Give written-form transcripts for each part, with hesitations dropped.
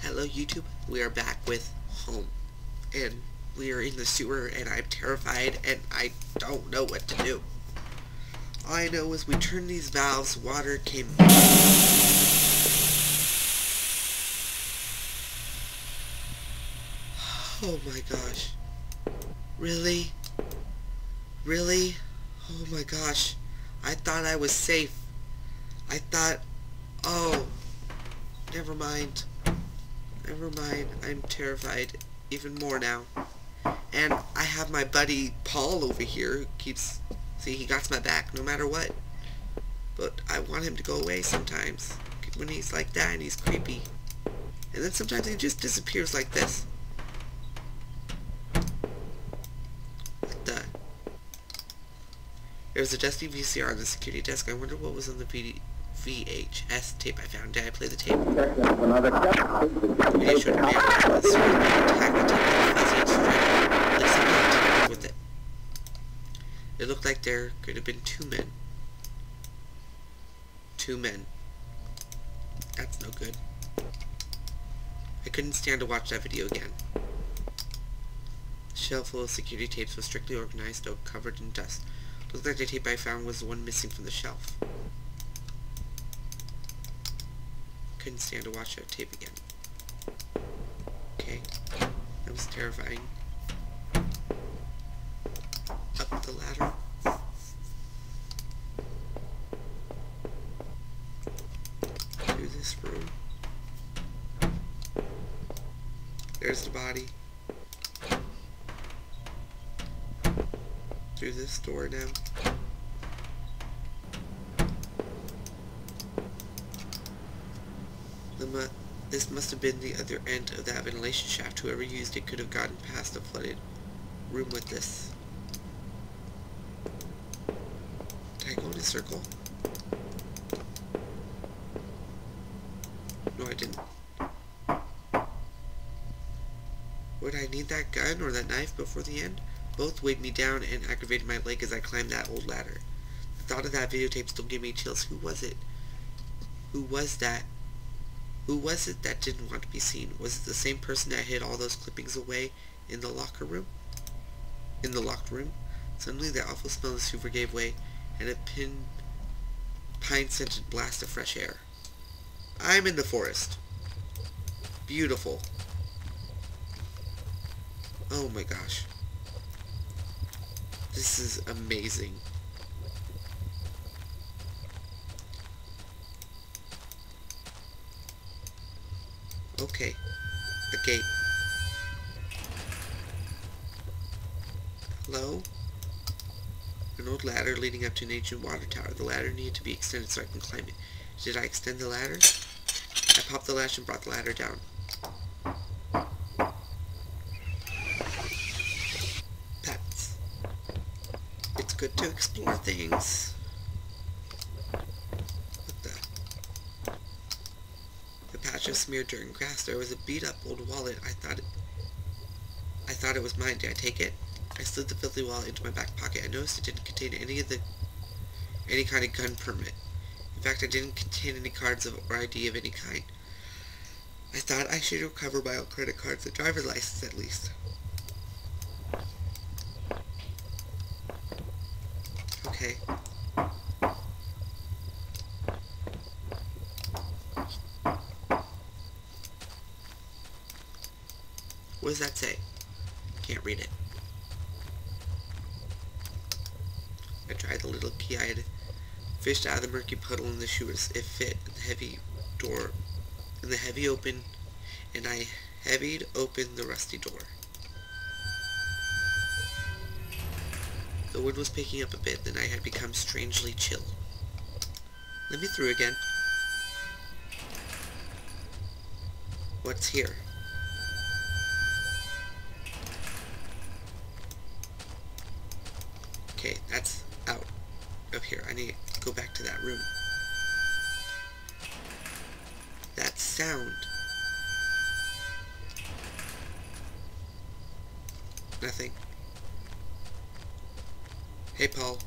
Hello YouTube, we are back with Home, and we are in the sewer, and I'm terrified, and I don't know what to do. All I know is we turned these valves, water came... Oh my gosh. Really? Really? Oh my gosh. I thought I was safe. I thought... Oh. Never mind. Never mind. I'm terrified even more now. And I have my buddy Paul over here who keeps... See, he got my back no matter what. But I want him to go away sometimes. When he's like that and he's creepy. And then sometimes he just disappears like this. What the... There was a dusty VCR on the security desk. I wonder what was on the VHS tape I found. Did I play the tape? Maybe shouldn't be able to attack the tape fuzzy and straight. Like something with it. It looked like there could have been two men. Two men. That's no good. I couldn't stand to watch that video again. The shelf full of security tapes was strictly organized, though covered in dust. Looked like the tape I found was the one missing from the shelf. Couldn't stand to watch that tape again. Okay. That was terrifying. Up the ladder. Through this room. There's the body. Through this door now. This must have been the other end of that ventilation shaft. Whoever used it could have gotten past the flooded room with this. Did I go in a circle? No, I didn't. Would I need that gun or that knife before the end? Both weighed me down and aggravated my leg as I climbed that old ladder. The thought of that videotape still gave me chills. Who was it? Who was that? Who was it that didn't want to be seen? Was it the same person that hid all those clippings away in the locker room? In the locked room? Suddenly the awful smell of the sewer gave way, and a pine-scented blast of fresh air. I'm in the forest. Beautiful. Oh my gosh. This is amazing. Okay. The gate. Hello? An old ladder leading up to an ancient water tower. The ladder needed to be extended so I can climb it. Did I extend the ladder? I popped the latch and brought the ladder down. It's good to explore things. What the? The patch of smeared dirt and grass. There was a beat-up old wallet. I thought it was mine. Did I take it? I slid the filthy wallet into my back pocket. I noticed it didn't contain any kind of gun permit. In fact, it didn't contain any cards or ID of any kind. I thought I should recover my own credit cards, a driver's license at least. Okay. What does that say? Can't read it. I tried the little key I had fished out of the murky puddle in the shoes. It fit in the heavy door, and I heavied open the rusty door. The wind was picking up a bit. The night had become strangely chill. Let me through again. What's here? Okay, that's out of here. I need to go back to that room. That sound. Nothing. Hey, Paul.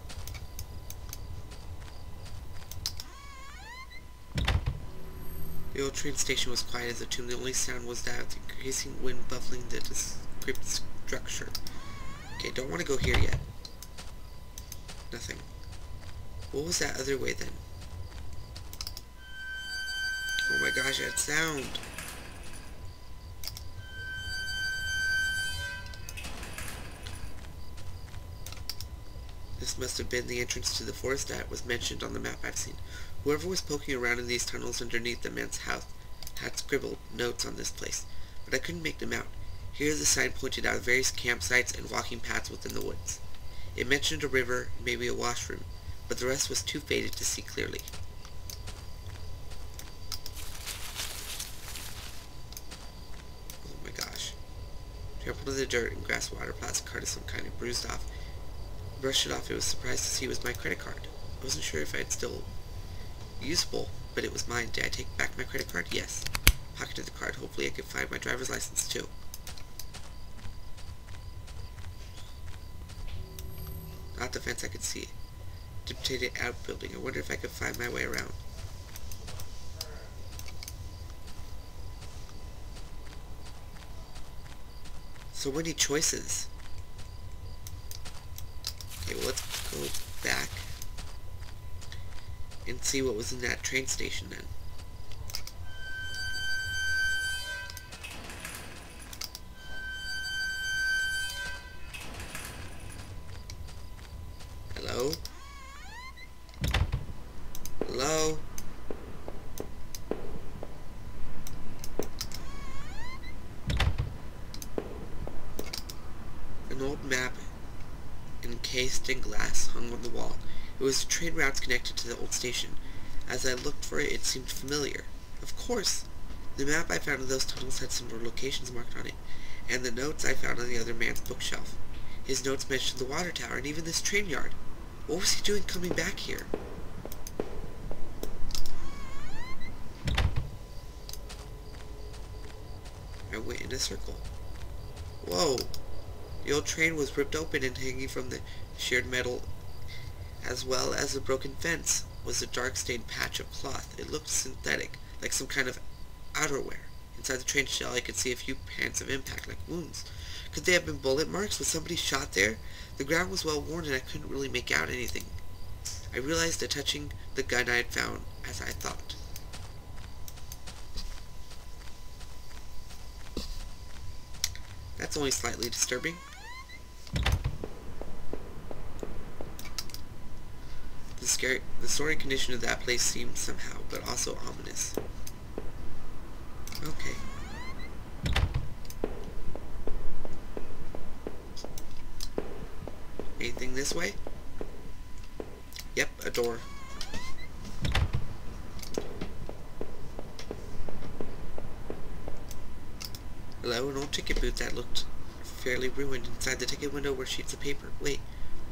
The old train station was quiet as a tomb. The only sound was that of the increasing wind buffeting the descript structure. Okay, don't want to go here yet. Nothing. What was that other way then? Oh my gosh, that sound! This must have been the entrance to the forest that was mentioned on the map I've seen. Whoever was poking around in these tunnels underneath the man's house had scribbled notes on this place, but I couldn't make them out. Here the sign pointed out various campsites and walking paths within the woods. It mentioned a river and maybe a washroom, but the rest was too faded to see clearly. Oh my gosh. Trampled in the dirt and grass water plastic card of some kind and bruised off. Brushed it off. It was surprised to see it was my credit card. I wasn't sure if I'd still usable, but it was mine. Did I take back my credit card? Yes. Pocketed the card. Hopefully I could find my driver's license too. Not the fence, I could see it. Dilapidated outbuilding. I wonder if I could find my way around. So many choices. Okay, well, let's go back and see what was in that train station then. Hello? Hello? An old map encased in glass hung on the wall. It was the train routes connected to the old station. As I looked for it, it seemed familiar. Of course! The map I found in those tunnels had some more locations marked on it, and the notes I found on the other man's bookshelf. His notes mentioned the water tower and even this train yard. What was he doing coming back here? I went in a circle. Whoa! The old train was ripped open and hanging from the sheared metal, as well as the broken fence, was a dark stained patch of cloth. It looked synthetic, like some kind of outerwear. Inside the train shell I could see a few pants of impact, like wounds. Could they have been bullet marks? Was somebody shot there? The ground was well worn and I couldn't really make out anything. I realized that touching the gun I had found, as I thought. That's only slightly disturbing. The story condition of that place seemed somehow, but also ominous. Okay. Anything this way? Yep, a door. Hello, an old ticket booth that looked fairly ruined. Inside the ticket window were sheets of paper. Wait,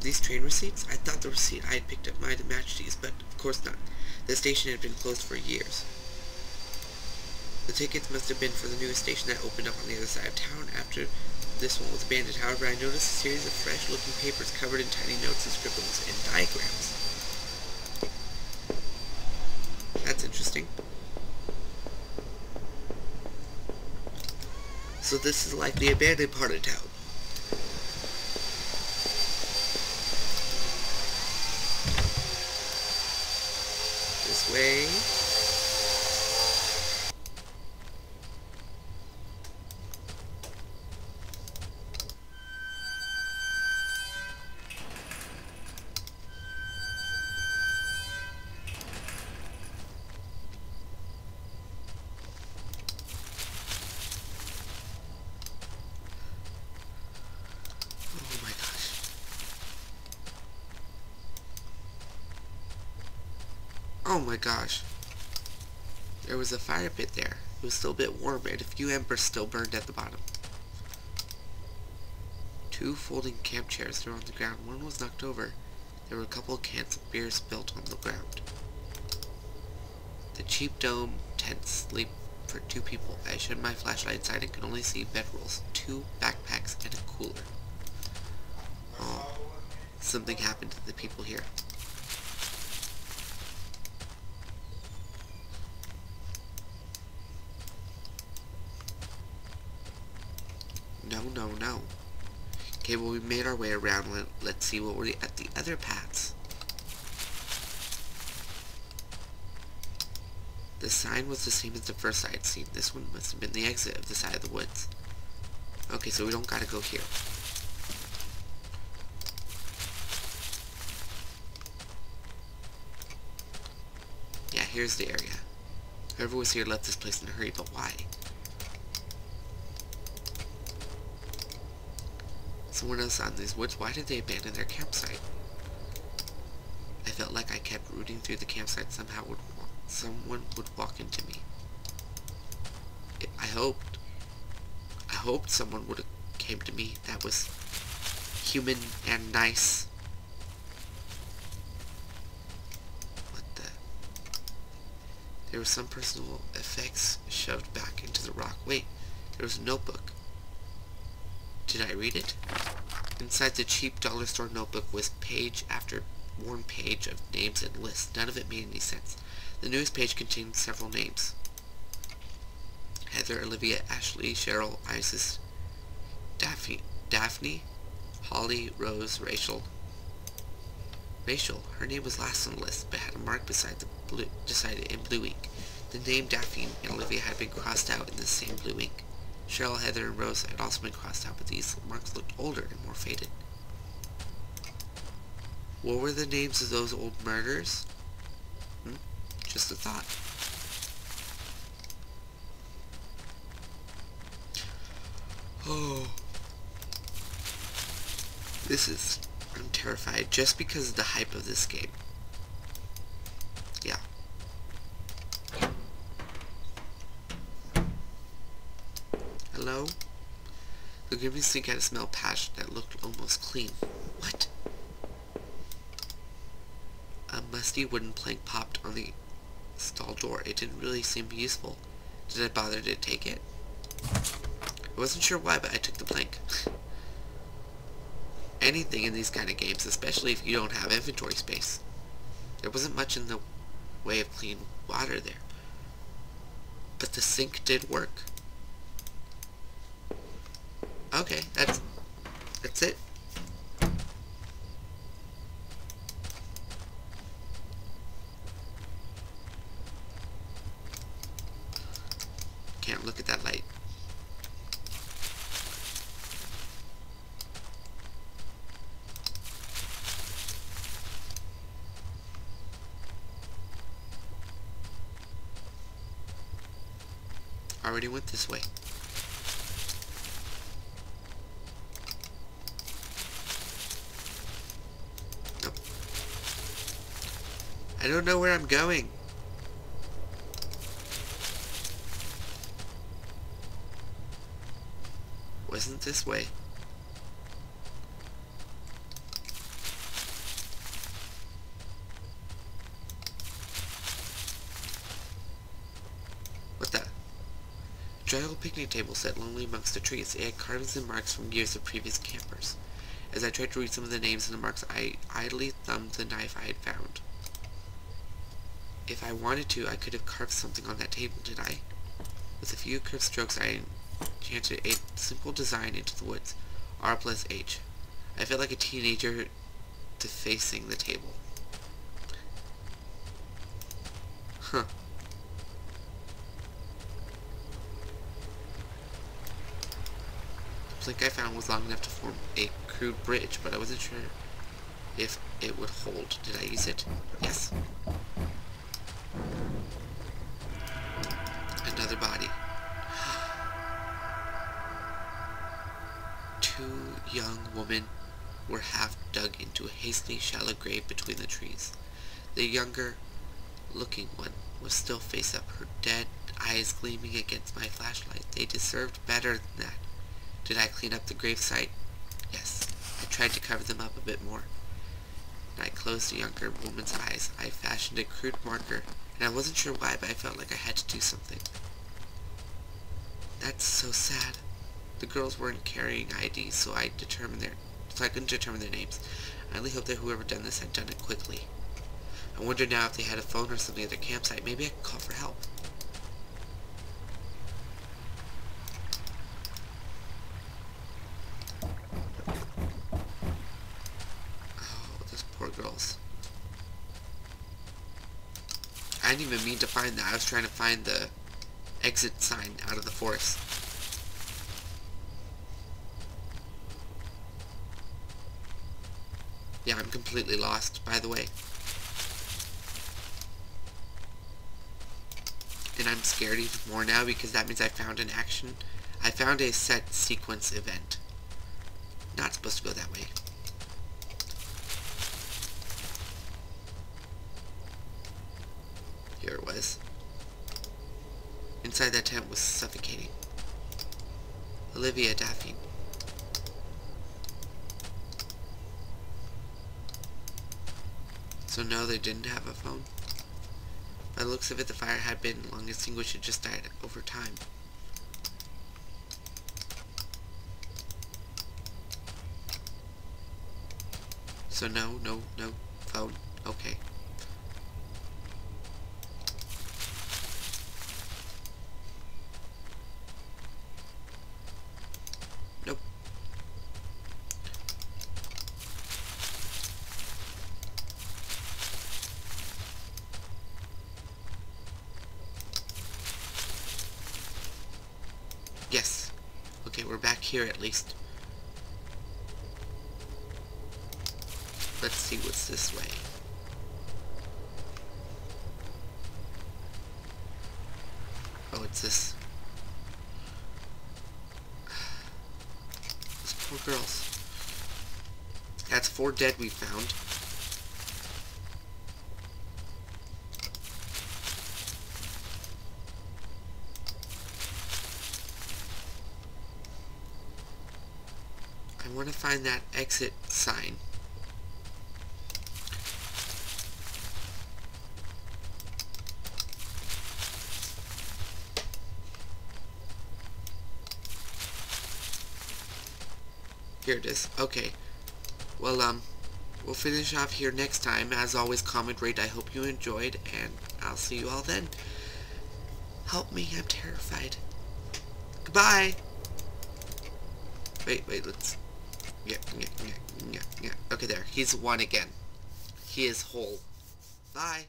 these train receipts? I thought the receipt I had picked up might have matched these, but of course not. The station had been closed for years. The tickets must have been for the newest station that opened up on the other side of town after this one was abandoned. However, I noticed a series of fresh-looking papers covered in tiny notes and scribbles and diagrams. That's interesting. So this is like the abandoned part of town. This way. Oh my gosh. There was a fire pit there. It was still a bit warm and a few embers still burned at the bottom. Two folding camp chairs were on the ground. One was knocked over. There were a couple of cans of beer spilt on the ground. The cheap dome tent sleep for 2 people. I shined my flashlight inside and could only see bedrolls, 2 backpacks, and a cooler. Oh, something happened to the people here. No, no, no. Okay, well, we made our way around. Let's see what we're at the other paths. The sign was the same as the first I had seen. This one must have been the exit of the side of the woods. Okay, so we don't gotta go here. Yeah, here's the area. Whoever was here left this place in a hurry, but why? Someone else out in these woods, why did they abandon their campsite? I felt like I kept rooting through the campsite. Someone would walk into me. I hoped someone would have came to me that was human and nice. What the? There were some personal effects shoved back into the rock. Wait, there was a notebook. Did I read it? Inside the cheap dollar store notebook was page after one page of names and lists. None of it made any sense. The newest page contained several names. Heather, Olivia, Ashley, Cheryl, Isis, Daphne, Holly, Rose, Rachel. Rachel, her name was last on the list, but had a mark beside it in blue ink. The name Daphne and Olivia had been crossed out in the same blue ink. Cheryl, Heather, and Rose had also been crossed out, but these marks looked older and more faded. What were the names of those old murders? Just a thought. Oh. I'm terrified just because of the hype of this game. Yeah. Hello? The gripping sink had a smell patch that looked almost clean. What? A musty wooden plank popped on the stall door. It didn't really seem useful. Did I bother to take it? I wasn't sure why, but I took the plank. Anything in these kind of games, especially if you don't have inventory space. There wasn't much in the way of clean water there. But the sink did work. Okay, that's it. Can't look at that light. Already went this way. Nope. I don't know where I'm going. Wasn't this way? What the? Dry old picnic table sat lonely amongst the trees. It had carvings and marks from years of previous campers. As I tried to read some of the names and the marks, I idly thumbed the knife I had found. If I wanted to, I could have carved something on that table, did I? With a few curved strokes, I enchanted a simple design into the woods. R plus H. I felt like a teenager defacing the table. Huh. The plank I found was long enough to form a crude bridge, but I wasn't sure if it would hold. Did I use it? Yes. Another body. Two young women were half dug into a hastily shallow grave between the trees. The younger looking one was still face up, her dead eyes gleaming against my flashlight. They deserved better than that. Did I clean up the gravesite? Yes. I tried to cover them up a bit more. And I closed the younger woman's eyes. I fashioned a crude marker, and I wasn't sure why, but I felt like I had to do something. That's so sad. The girls weren't carrying IDs, so I couldn't determine their names. I only hope that whoever done this had done it quickly. I wonder now if they had a phone or something at their campsite. Maybe I could call for help. I didn't even mean to find that. I was trying to find the exit sign out of the forest. Yeah, I'm completely lost, by the way. And I'm scared even more now because that means I found an action. I found a set sequence event. Not supposed to go that way. Here it was. Inside that tent was suffocating. Olivia Daphne. So no, they didn't have a phone. By the looks of it, the fire had been long extinguished. It just died over time. So no phone. Okay. Nope. Yes. Okay, we're back here at least. Let's see what's this way. Oh, it's this. Those poor girls. That's 4 dead we found. I want to find that exit sign. Here it is. Okay. Well, we'll finish off here next time. As always, comment, rate. I hope you enjoyed, and I'll see you all then. Help me, I'm terrified. Goodbye! Wait, let's... Yeah. Okay, there. He's 1 again. He is whole. Bye.